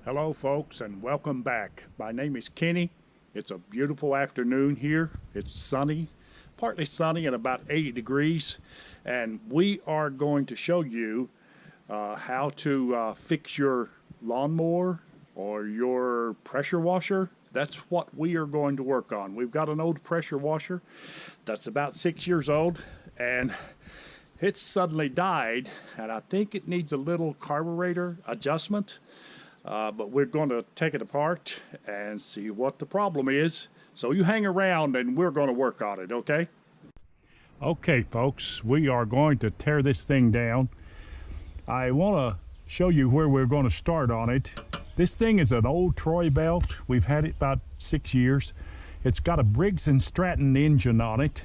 Hello folks and welcome back. My name is Kenny. It's a beautiful afternoon here. It's sunny, partly sunny and about 80 degrees. And we are going to show you how to fix your lawnmower or your pressure washer. That's what we are going to work on. We've got an old pressure washer that's about 6 years old and it's suddenly died, and I think it needs a little carburetor adjustment. But we're going to take it apart and see what the problem is. So you hang around and we're going to work on it, okay? Okay, folks, we are going to tear this thing down. I want to show you where we're going to start on it. This thing is an old Troy belt. We've had it about 6 years. It's got a Briggs & Stratton engine on it.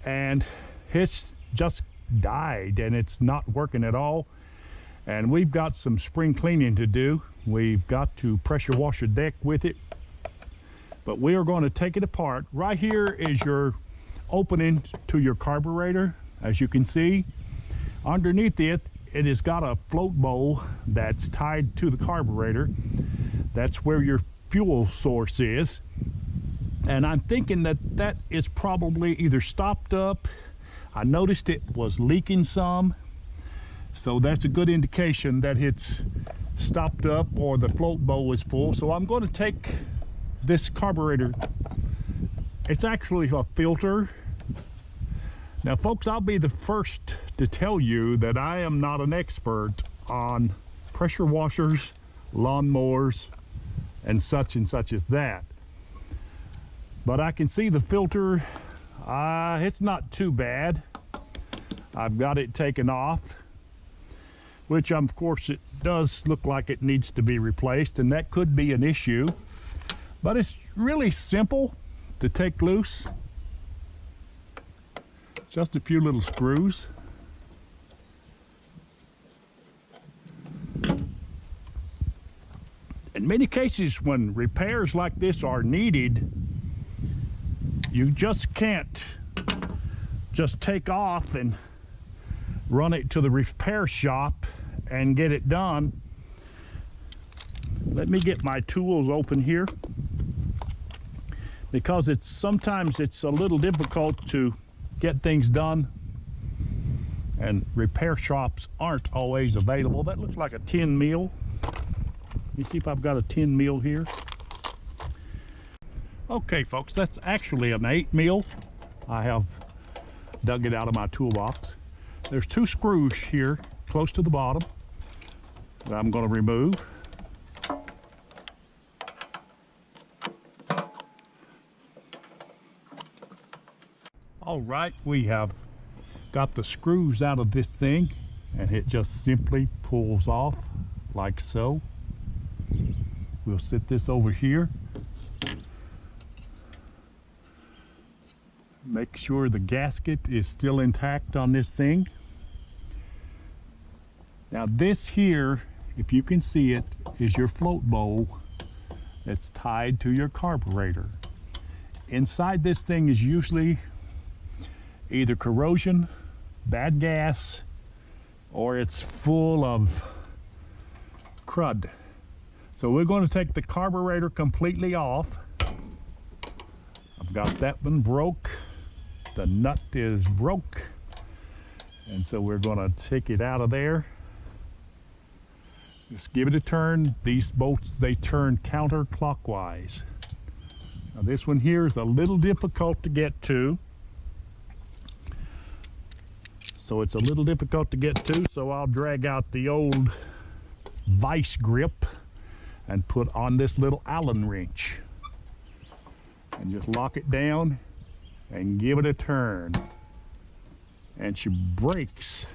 And it's just died and it's not working at all. And we've got some spring cleaning to do. We've got to pressure wash the deck with it. But we are going to take it apart. Right here is your opening to your carburetor. As you can see, underneath it, it has got a float bowl that's tied to the carburetor. That's where your fuel source is. And I'm thinking that that is probably either stopped up. I noticed it was leaking some. So that's a good indication that it's stopped up or the float bowl is full. So I'm going to take this carburetor. It's actually a filter. Now folks, I'll be the first to tell you that I am not an expert on pressure washers, lawnmowers, and such as that. But I can see the filter, it's not too bad. I've got it taken off, which of course it does look like it needs to be replaced, and that could be an issue. But it's really simple to take loose. Just a few little screws. In many cases, when repairs like this are needed, you just can't just take off and run it to the repair shop and get it done. Let me get my tools open here, because sometimes it's a little difficult to get things done and repair shops aren't always available. That looks like a 10 mil. Let me see if I've got a 10 mil here. Okay folks, that's actually an 8 mil. I have dug it out of my toolbox. There's 2 screws here close to the bottom that I'm going to remove. All right, we have got the screws out of this thing, and it just simply pulls off like so. We'll set this over here. Make sure the gasket is still intact on this thing. Now this here, if you can see it, is your float bowl that's tied to your carburetor. Inside this thing is usually either corrosion, bad gas, or it's full of crud. So we're going to take the carburetor completely off. I've got that one broke. The nut is broke. And so we're going to take it out of there. Just give it a turn. These bolts, they turn counterclockwise. Now this one here is a little difficult to get to. So it's a little difficult to get to, so I'll drag out the old vice grip and put on this little Allen wrench. And just lock it down and give it a turn. And she breaks.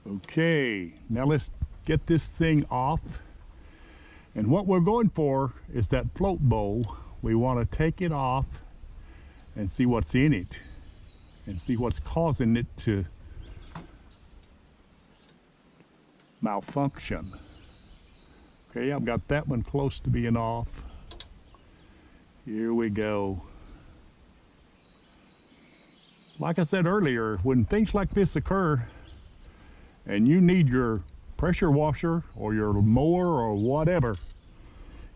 Okay, now let's get this thing off. And what we're going for is that float bowl. We want to take it off and see what's in it and see what's causing it to malfunction. Okay, I've got that one close to being off. Here we go. Like I said earlier, when things like this occur and you need your pressure washer or your mower or whatever,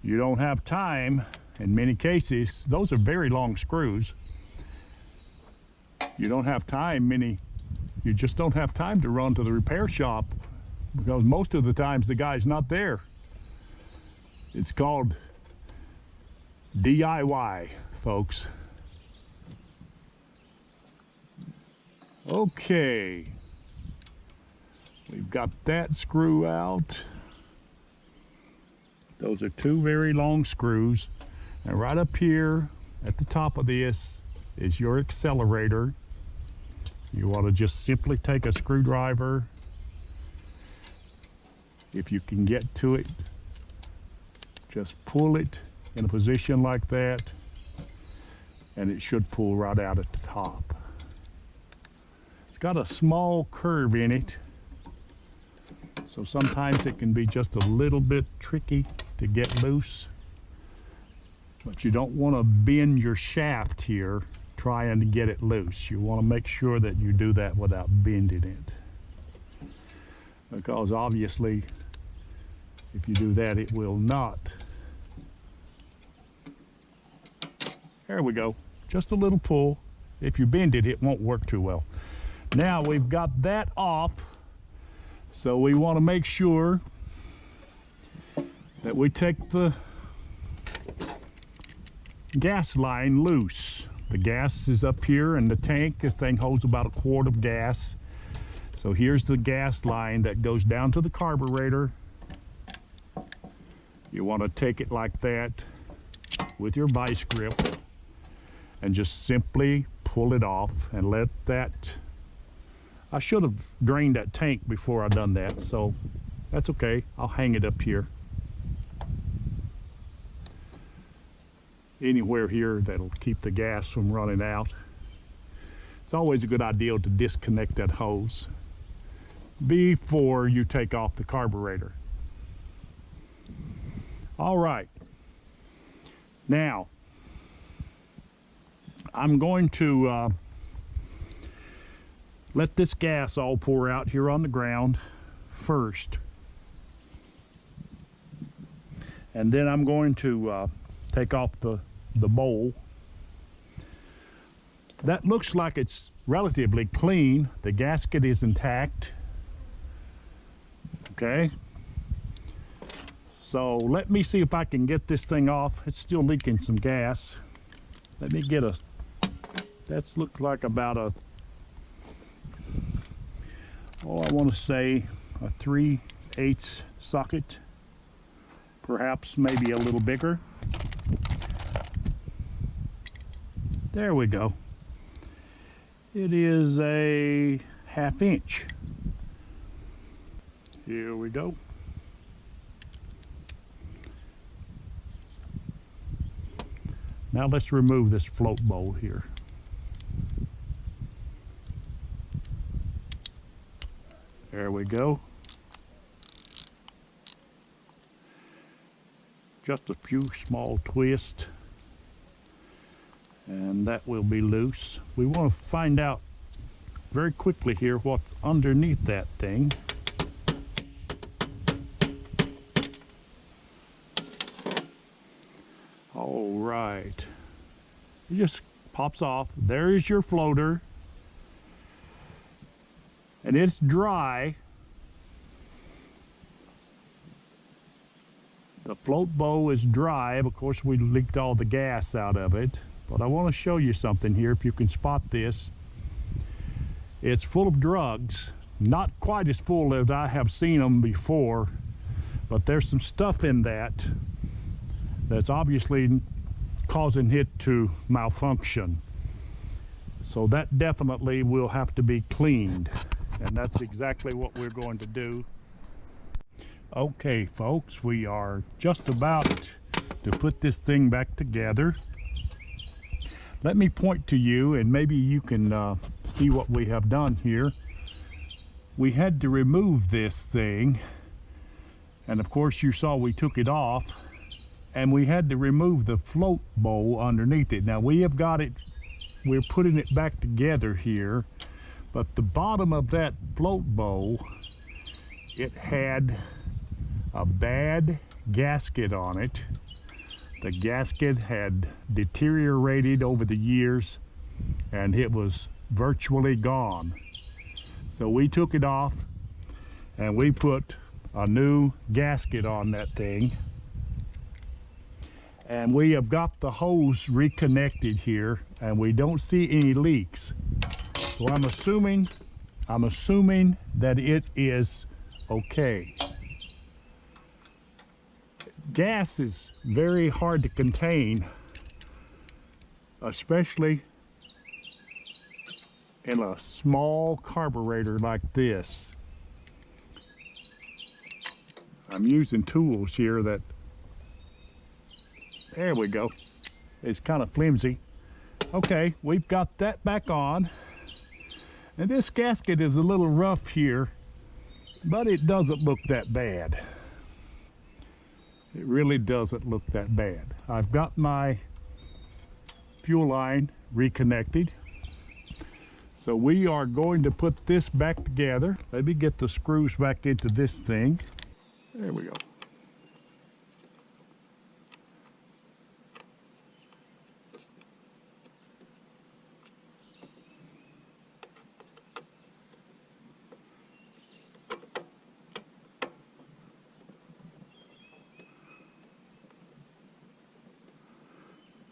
you don't have time. In many cases, those are very long screws. You don't have time, you just don't have time to run to the repair shop because most of the times the guy's not there. It's called DIY, folks. Okay, we've got that screw out. Those are two very long screws. And right up here at the top of this is your accelerator. You want to just simply take a screwdriver, if you can get to it, just pull it in a position like that, and it should pull right out at the top. It's got a small curve in it, so sometimes it can be just a little bit tricky to get loose, but you don't want to bend your shaft here trying to get it loose. You want to make sure that you do that without bending it, because obviously if you do that, it will not. There we go, just a little pull. If you bend it, it won't work too well. Now we've got that off, so we want to make sure that we take the gas line loose. The gas is up here in the tank. This thing holds about 1 quart of gas. So here's the gas line that goes down to the carburetor. You want to take it like that with your vice grip and just simply pull it off and let that. I should have drained that tank before I done that, so that's okay. I'll hang it up here. Anywhere here that'll keep the gas from running out. It's always a good idea to disconnect that hose before you take off the carburetor. All right, now I'm going to let this gas all pour out here on the ground first, and then I'm going to take off the bowl. That looks like it's relatively clean. The gasket is intact. Okay, so let me see if I can get this thing off. It's still leaking some gas. Let me get a, that's looked like about a, oh, I want to say a 3/8 socket, perhaps maybe a little bigger. There we go. It is a 1/2 inch. Here we go. Now let's remove this float bowl here. There we go. Just a few small twists, and that will be loose. We want to find out very quickly here what's underneath that thing. All right, it just pops off. There is your floater, and it's dry. The float bowl is dry. Of course, we leaked all the gas out of it, but I want to show you something here, if you can spot this. It's full of drugs, not quite as full as I have seen them before, but there's some stuff in that that's obviously causing it to malfunction. So that definitely will have to be cleaned, and that's exactly what we're going to do. Okay, folks, we are just about to put this thing back together. Let me point to you, and maybe you can see what we have done here. We had to remove this thing, and of course you saw we took it off, and we had to remove the float bowl underneath it. Now we have got it, we're putting it back together here, but the bottom of that float bowl it had a bad gasket on it. The gasket had deteriorated over the years and it was virtually gone. So we took it off and we put a new gasket on that thing. And we have got the hose reconnected here and we don't see any leaks. So I'm assuming that it is okay. Gas is very hard to contain, especially in a small carburetor like this. I'm using tools here that, there we go, it's kind of flimsy. Okay, we've got that back on. And this gasket is a little rough here, but it doesn't look that bad. It really doesn't look that bad. I've got my fuel line reconnected. So we are going to put this back together. Let me get the screws back into this thing. There we go.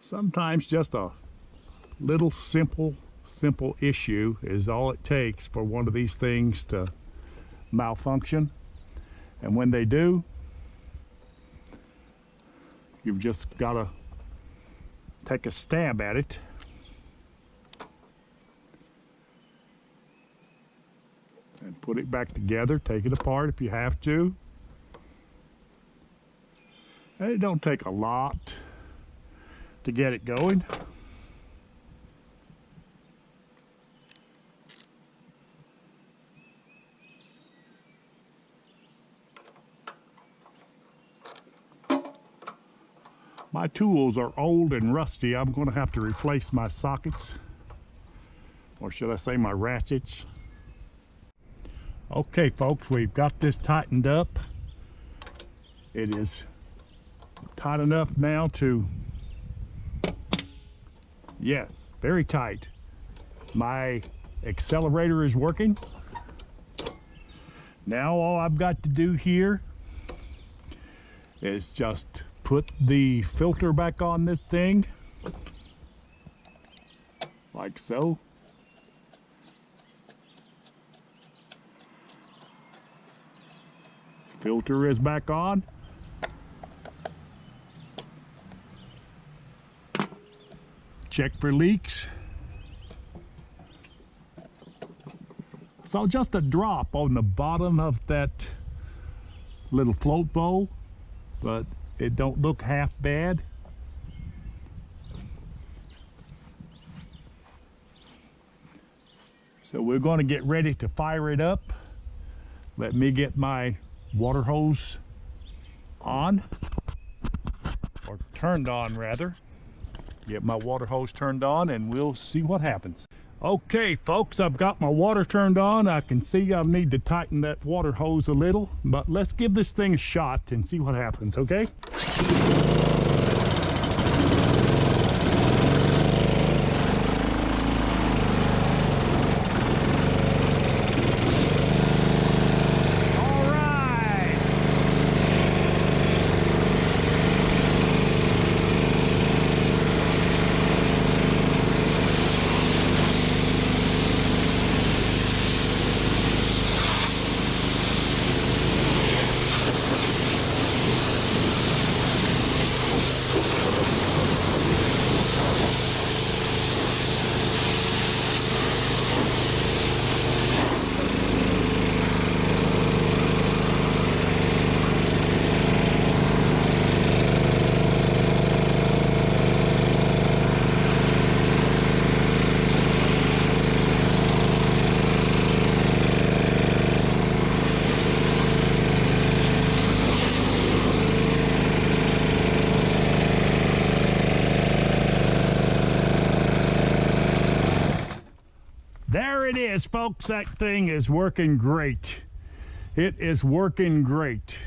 Sometimes just a little simple issue is all it takes for one of these things to malfunction. And when they do, you've just got to take a stab at it. And put it back together, take it apart if you have to. And it don't take a lot to get it going. My tools are old and rusty. I'm going to have to replace my sockets, or should I say my ratchets. Okay folks, we've got this tightened up. It is tight enough now to, yes, very tight. My accelerator is working. Now all I've got to do here is just put the filter back on this thing, like so. Filter is back on. Check for leaks. So just a drop on the bottom of that little float bowl, but it don't look half bad. So we're going to get ready to fire it up. Let me get my water hose on, or turned on rather. Get my water hose turned on and we'll see what happens. Okay folks, I've got my water turned on. I can see I need to tighten that water hose a little, but let's give this thing a shot and see what happens, okay? There it is, folks. That thing is working great. It is working great.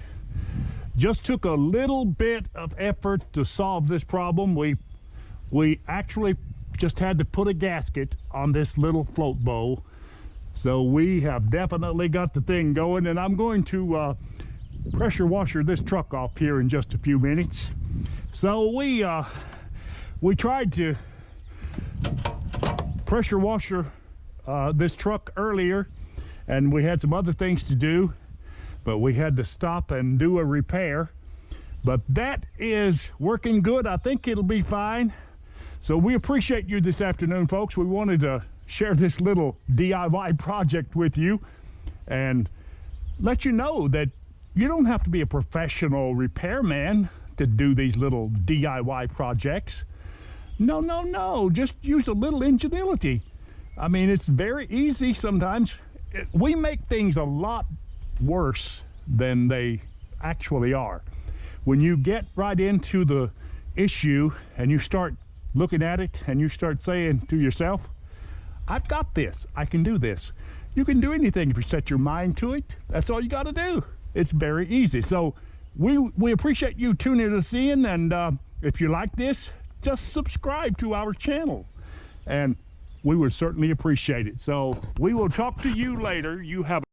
Just took a little bit of effort to solve this problem. We actually just had to put a gasket on this little float bow. So we have definitely got the thing going, and I'm going to pressure washer this truck off here in just a few minutes. So we tried to pressure washer this truck earlier, and we had some other things to do, but we had to stop and do a repair. But that is working good. I think it'll be fine. So we appreciate you this afternoon, folks. We wanted to share this little DIY project with you and let you know that you don't have to be a professional repairman to do these little DIY projects. No, just use a little ingenuity. I mean, it's very easy sometimes. We make things a lot worse than they actually are. When you get right into the issue and you start looking at it and you start saying to yourself, I've got this, I can do this. You can do anything if you set your mind to it. That's all you got to do. It's very easy. So we appreciate you tuning us in, and if you like this, just subscribe to our channel, and we would certainly appreciate it. So we will talk to you later. You have